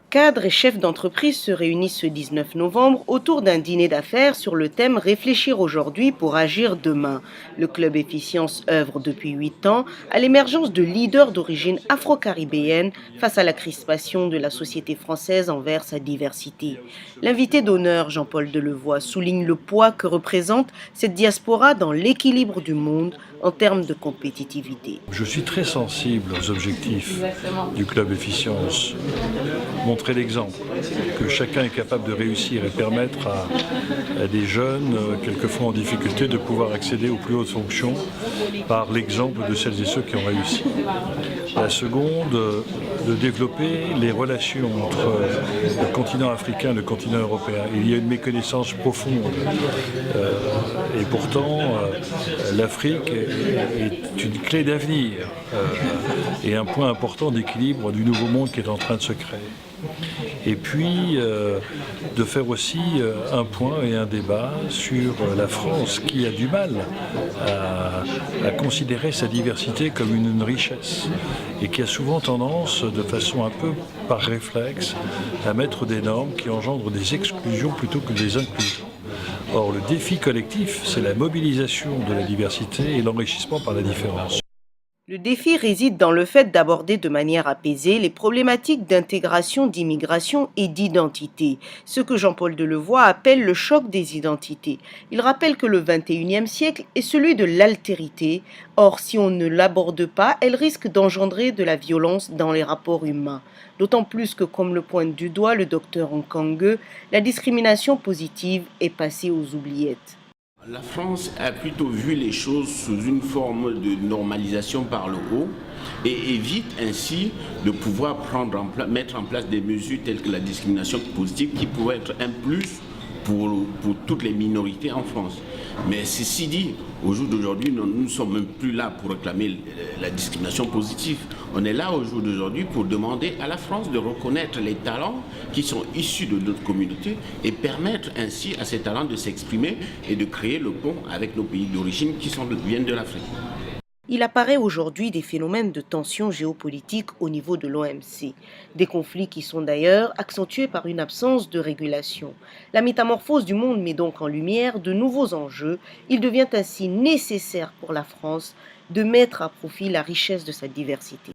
Cadres et chefs d'entreprise se réunissent ce 19 novembre autour d'un dîner d'affaires sur le thème Réfléchir aujourd'hui pour agir demain. Le club Efficience œuvre depuis 8 ans à l'émergence de leaders d'origine afro-caribéenne face à la crispation de la société française envers sa diversité. L'invité d'honneur, Jean-Paul Delevoye, souligne le poids que représente cette diaspora dans l'équilibre du monde en termes de compétitivité. Je suis très sensible aux objectifs du club Efficience. Montrer l'exemple, que chacun est capable de réussir et permettre à des jeunes, quelquefois en difficulté, de pouvoir accéder aux plus hautes fonctions par l'exemple de celles et ceux qui ont réussi. La seconde, de développer les relations entre le continent africain et le continent européen. Il y a une méconnaissance profonde et pourtant l'Afrique est une clé d'avenir et un point important d'équilibre du nouveau monde qui est en train de se créer. Et puis de faire aussi un point et un débat sur la France qui a du mal à considérer sa diversité comme une richesse et qui a souvent tendance, de façon un peu par réflexe, à mettre des normes qui engendrent des exclusions plutôt que des inclusions. Or, le défi collectif, c'est la mobilisation de la diversité et l'enrichissement par la différence. Le défi réside dans le fait d'aborder de manière apaisée les problématiques d'intégration, d'immigration et d'identité, ce que Jean-Paul Delevoye appelle le choc des identités. Il rappelle que le XXIe siècle est celui de l'altérité. Or, si on ne l'aborde pas, elle risque d'engendrer de la violence dans les rapports humains. D'autant plus que, comme le pointe du doigt le docteur Nkangue, la discrimination positive est passée aux oubliettes. La France a plutôt vu les choses sous une forme de normalisation par le haut et évite ainsi de pouvoir mettre en place des mesures telles que la discrimination positive qui pourrait être un plus pour toutes les minorités en France. Mais ceci dit, au jour d'aujourd'hui, nous ne sommes même plus là pour réclamer la discrimination positive. On est là au jour d'aujourd'hui pour demander à la France de reconnaître les talents qui sont issus de notre communauté et permettre ainsi à ces talents de s'exprimer et de créer le pont avec nos pays d'origine qui viennent de l'Afrique. Il apparaît aujourd'hui des phénomènes de tension géopolitique au niveau de l'OMC, des conflits qui sont d'ailleurs accentués par une absence de régulation. La métamorphose du monde met donc en lumière de nouveaux enjeux. Il devient ainsi nécessaire pour la France de mettre à profit la richesse de sa diversité.